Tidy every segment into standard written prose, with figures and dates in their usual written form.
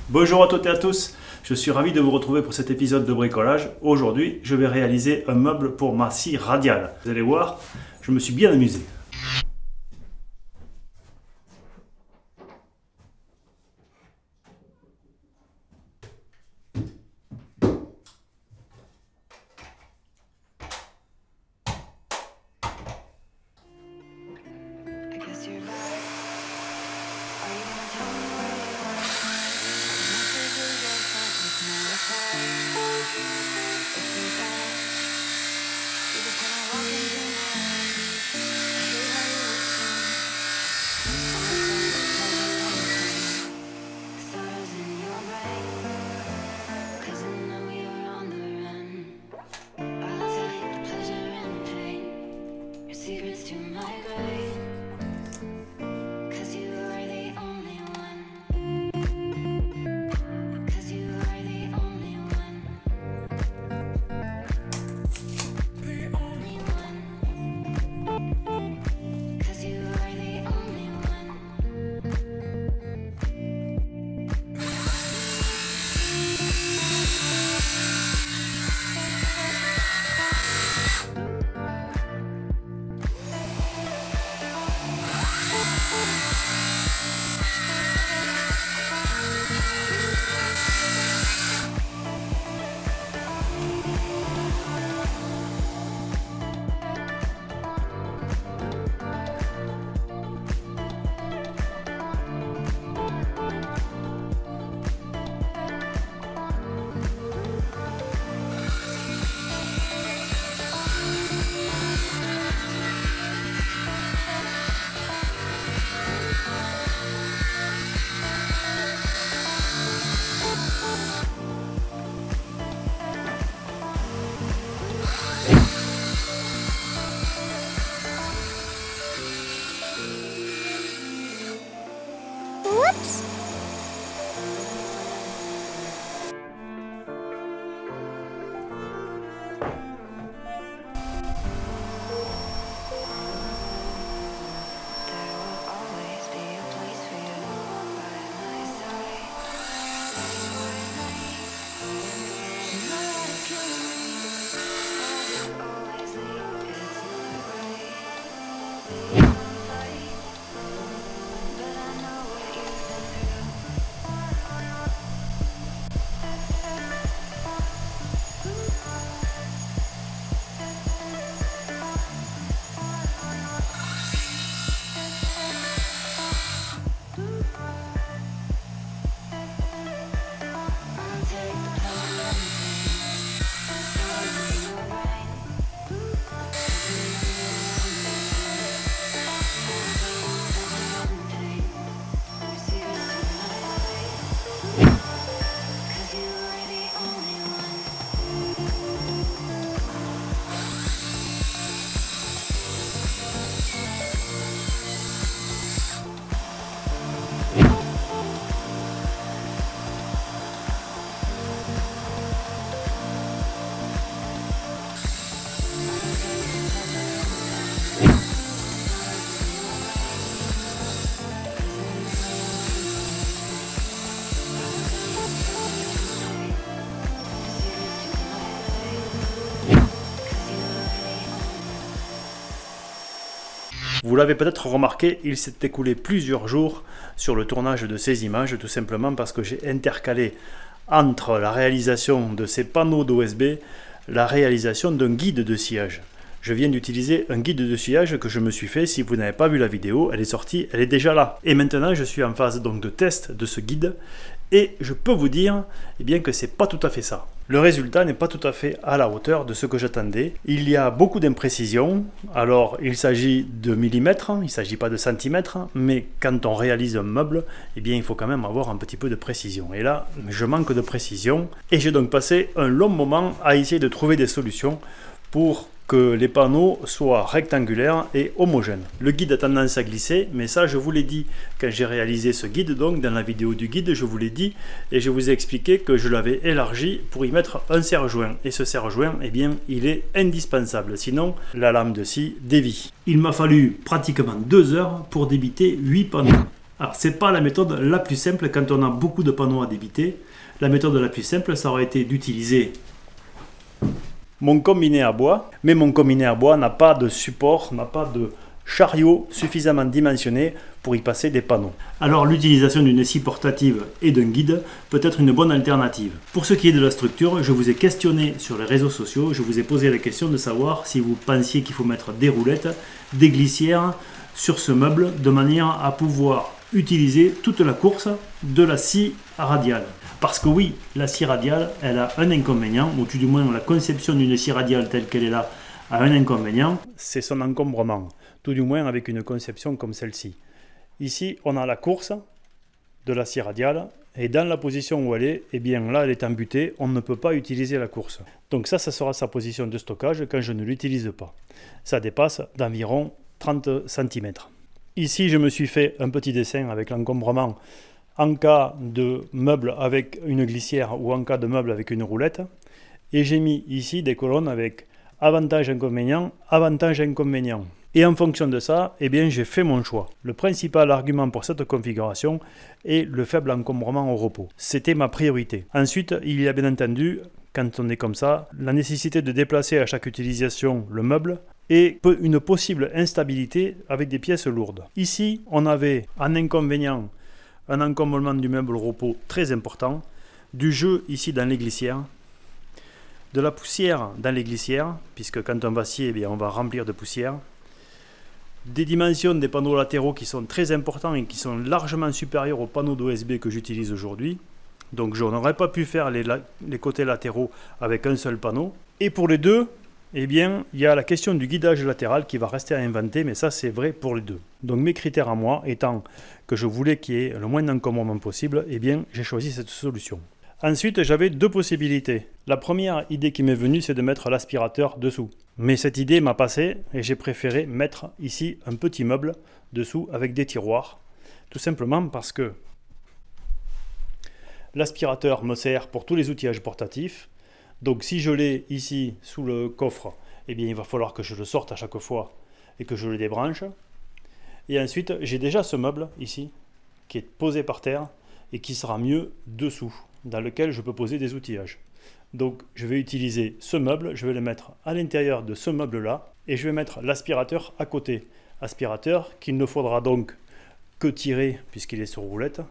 Bonjour à toutes et à tous, je suis ravi de vous retrouver pour cet épisode de bricolage. Aujourd'hui, je vais réaliser un meuble pour ma scie radiale. Vous allez voir, je me suis bien amusé. Vous l'avez peut-être remarqué, il s'est écoulé plusieurs jours sur le tournage de ces images, tout simplement parce que j'ai intercalé entre la réalisation de ces panneaux d'OSB, la réalisation d'un guide de sciage. Je viens d'utiliser un guide de sciage que je me suis fait. Si vous n'avez pas vu la vidéo, elle est sortie, elle est déjà là. Et maintenant, je suis en phase donc de test de ce guide. Et je peux vous dire que c'est pas tout à fait ça. Le résultat n'est pas tout à fait à la hauteur de ce que j'attendais. Il y a beaucoup d'imprécisions. Alors, il s'agit de millimètres, il ne s'agit pas de centimètres. Mais quand on réalise un meuble, il faut quand même avoir un petit peu de précision. Et là, je manque de précision. Et j'ai donc passé un long moment à essayer de trouver des solutions pour que les panneaux soient rectangulaires et homogènes. Le guide a tendance à glisser, mais ça je vous l'ai dit quand j'ai réalisé ce guide, donc dans la vidéo du guide je vous l'ai dit et je vous ai expliqué que je l'avais élargi pour y mettre un serre-joint. Et ce serre-joint, il est indispensable, sinon la lame de scie dévie. Il m'a fallu pratiquement 2 heures pour débiter 8 panneaux. Alors, c'est pas la méthode la plus simple quand on a beaucoup de panneaux à débiter. La méthode la plus simple, ça aurait été d'utiliser mon combiné à bois, mais mon combiné à bois n'a pas de support, n'a pas de chariot suffisamment dimensionné pour y passer des panneaux. Alors l'utilisation d'une scie portative et d'un guide peut être une bonne alternative. Pour ce qui est de la structure, je vous ai questionné sur les réseaux sociaux, je vous ai posé la question de savoir si vous pensiez qu'il faut mettre des roulettes, des glissières sur ce meuble de manière à pouvoir utiliser toute la course de la scie radiale. Parce que oui, la scie radiale, elle a un inconvénient, ou tout du moins la conception d'une scie radiale telle qu'elle est là a un inconvénient, c'est son encombrement, tout du moins avec une conception comme celle-ci. Ici, on a la course de la scie radiale, et dans la position où elle est, eh bien là, elle est embutée, on ne peut pas utiliser la course. Donc ça sera sa position de stockage quand je ne l'utilise pas. Ça dépasse d'environ 30 cm. Ici, je me suis fait un petit dessin avec l'encombrement en cas de meuble avec une glissière ou en cas de meuble avec une roulette. Et j'ai mis ici des colonnes avec avantage, inconvénient, avantage, inconvénient. Et en fonction de ça, eh bien, j'ai fait mon choix. Le principal argument pour cette configuration est le faible encombrement au repos. C'était ma priorité. Ensuite, il y a bien entendu, quand on est comme ça, la nécessité de déplacer à chaque utilisation le meuble et une possible instabilité avec des pièces lourdes. Ici, on avait un inconvénient, un encombrement du meuble au repos très important, du jeu ici dans les glissières, de la poussière dans les glissières, puisque quand on va scier, eh bien, on va remplir de poussière, des dimensions des panneaux latéraux qui sont très importants et qui sont largement supérieurs aux panneaux d'OSB que j'utilise aujourd'hui. Donc je n'aurais pas pu faire les côtés latéraux avec un seul panneau. Et pour les deux, eh bien, il y a la question du guidage latéral qui va rester à inventer, mais ça c'est vrai pour les deux. Donc mes critères à moi étant que je voulais qu'il y ait le moins d'encombrement possible, eh bien j'ai choisi cette solution. Ensuite, j'avais deux possibilités. La première idée qui m'est venue, c'est de mettre l'aspirateur dessous. Mais cette idée m'a passé et j'ai préféré mettre ici un petit meuble dessous avec des tiroirs. Tout simplement parce que l'aspirateur me sert pour tous les outillages portatifs. Donc si je l'ai ici sous le coffre, eh bien il va falloir que je le sorte à chaque fois et que je le débranche. Et ensuite, j'ai déjà ce meuble ici qui est posé par terre et qui sera mieux dessous, dans lequel je peux poser des outillages. Donc je vais utiliser ce meuble, je vais le mettre à l'intérieur de ce meuble-là et je vais mettre l'aspirateur à côté. Aspirateur qu'il ne faudra donc que tirer, puisqu'il est sur roulette,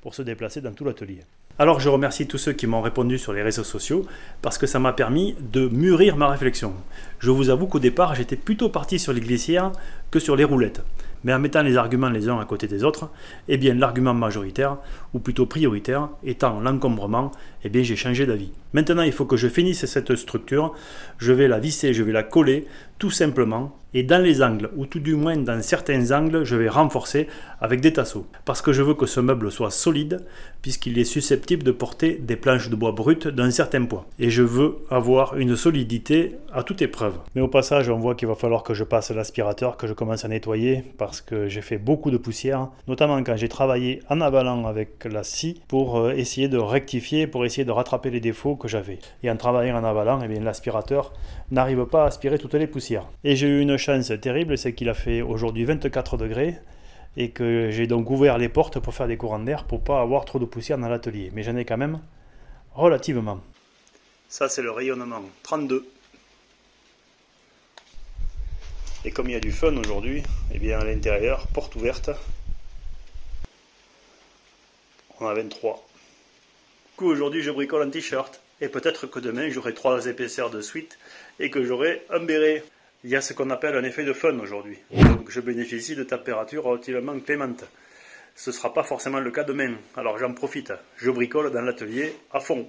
pour se déplacer dans tout l'atelier. Alors je remercie tous ceux qui m'ont répondu sur les réseaux sociaux parce que ça m'a permis de mûrir ma réflexion. Je vous avoue qu'au départ j'étais plutôt parti sur les glissières que sur les roulettes. Mais en mettant les arguments les uns à côté des autres, eh bien l'argument majoritaire, ou plutôt prioritaire, étant l'encombrement, eh bien j'ai changé d'avis. Maintenant il faut que je finisse cette structure, je vais la visser, je vais la coller, tout simplement, et dans les angles, ou tout du moins dans certains angles, je vais renforcer avec des tasseaux. Parce que je veux que ce meuble soit solide, puisqu'il est susceptible de porter des planches de bois brutes d'un certain poids. Et je veux avoir une solidité à toute épreuve. Mais au passage, on voit qu'il va falloir que je passe l'aspirateur, que je commence à nettoyer, parce que j'ai fait beaucoup de poussière, notamment quand j'ai travaillé en avalant avec la scie, pour essayer de rectifier, pour essayer de rattraper les défauts que j'avais. Et en travaillant en avalant, eh bien l'aspirateur n'arrive pas à aspirer toutes les poussières. Et j'ai eu une chance terrible, c'est qu'il a fait aujourd'hui 24 degrés et que j'ai donc ouvert les portes pour faire des courants d'air pour pas avoir trop de poussière dans l'atelier. Mais j'en ai quand même relativement. Ça c'est le rayonnement 32. Et comme il y a du fun aujourd'hui, eh bien à l'intérieur, porte ouverte, on a 23. Du coup aujourd'hui je bricole un t-shirt. Et peut-être que demain j'aurai 3 épaisseurs de suite et que j'aurai un béret. Il y a ce qu'on appelle un effet de fun aujourd'hui. Donc je bénéficie de températures relativement clémentes. Ce ne sera pas forcément le cas demain. Alors j'en profite. Je bricole dans l'atelier à fond.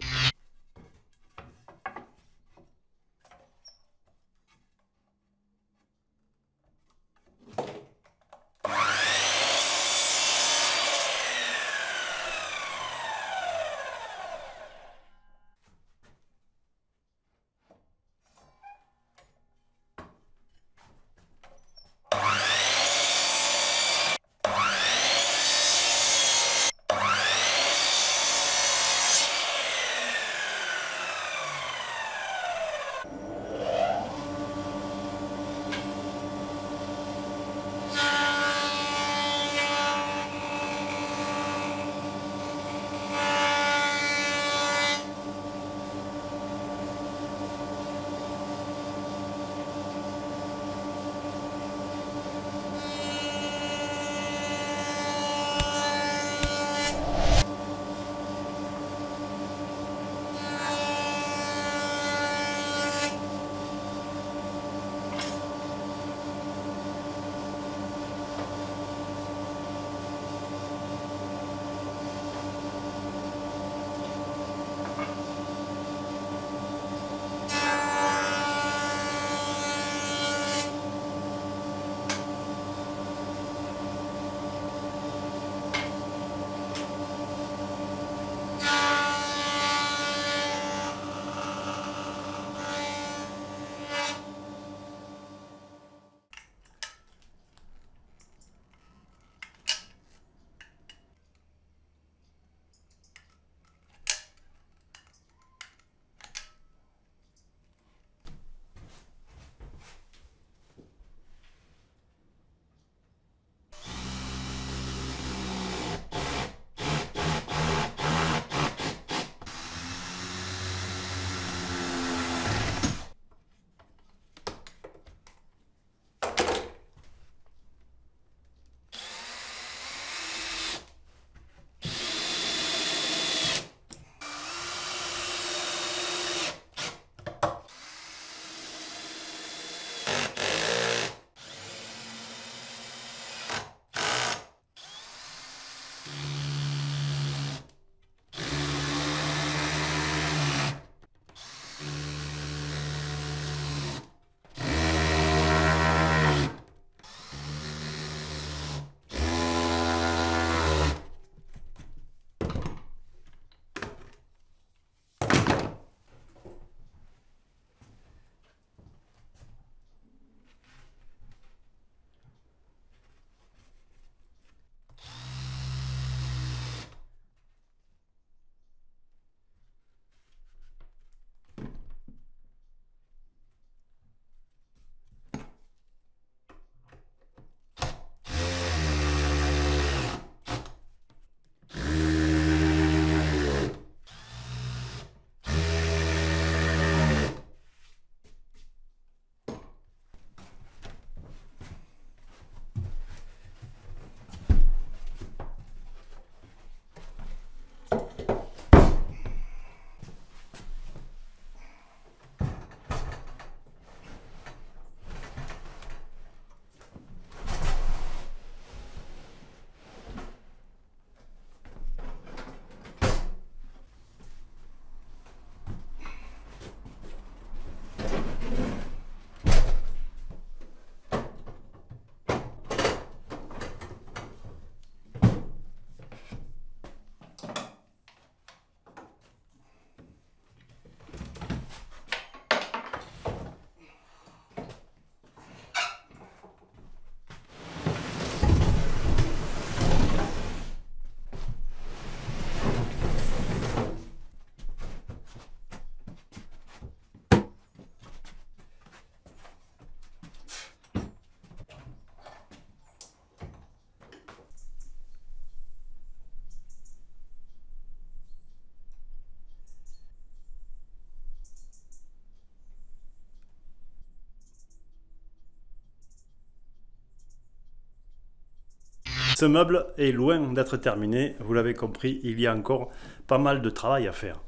Ce meuble est loin d'être terminé, vous l'avez compris, il y a encore pas mal de travail à faire.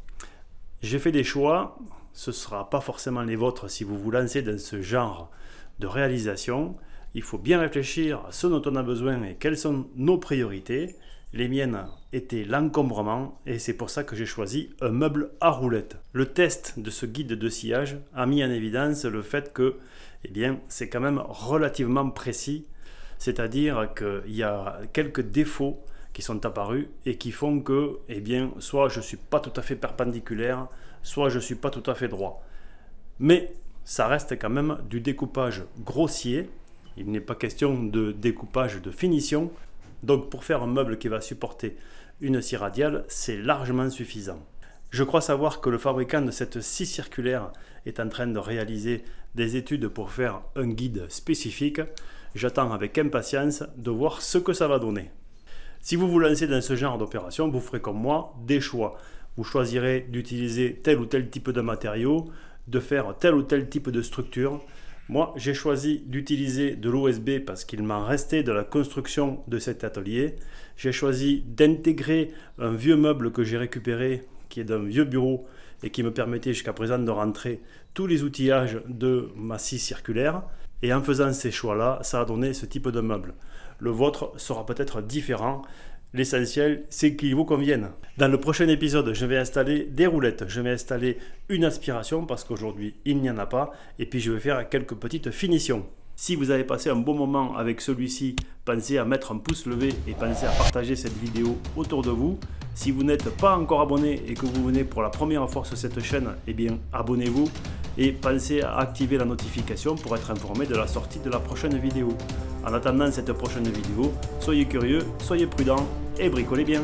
J'ai fait des choix, ce ne sera pas forcément les vôtres si vous vous lancez dans ce genre de réalisation. Il faut bien réfléchir à ce dont on a besoin et quelles sont nos priorités. Les miennes étaient l'encombrement et c'est pour ça que j'ai choisi un meuble à roulettes. Le test de ce guide de sciage a mis en évidence le fait que c'est quand même relativement précis, c'est-à-dire qu'il y a quelques défauts qui sont apparus et qui font que soit je ne suis pas tout à fait perpendiculaire, soit je ne suis pas tout à fait droit. Mais ça reste quand même du découpage grossier. Il n'est pas question de découpage de finition. Donc pour faire un meuble qui va supporter une scie radiale, c'est largement suffisant. Je crois savoir que le fabricant de cette scie circulaire est en train de réaliser des études pour faire un guide spécifique. J'attends avec impatience de voir ce que ça va donner. Si vous vous lancez dans ce genre d'opération, vous ferez comme moi des choix. Vous choisirez d'utiliser tel ou tel type de matériaux, de faire tel ou tel type de structure. Moi, j'ai choisi d'utiliser de l'OSB parce qu'il m'en restait de la construction de cet atelier. J'ai choisi d'intégrer un vieux meuble que j'ai récupéré, qui est d'un vieux bureau et qui me permettait jusqu'à présent de rentrer tous les outillages de ma scie circulaire. Et en faisant ces choix-là, ça a donné ce type de meuble. Le vôtre sera peut-être différent. L'essentiel, c'est qu'il vous convienne. Dans le prochain épisode, je vais installer des roulettes. Je vais installer une aspiration parce qu'aujourd'hui, il n'y en a pas. Et puis, je vais faire quelques petites finitions. Si vous avez passé un bon moment avec celui-ci, pensez à mettre un pouce levé et pensez à partager cette vidéo autour de vous. Si vous n'êtes pas encore abonné et que vous venez pour la première fois sur cette chaîne, abonnez-vous et pensez à activer la notification pour être informé de la sortie de la prochaine vidéo. En attendant cette prochaine vidéo, soyez curieux, soyez prudents et bricolez bien.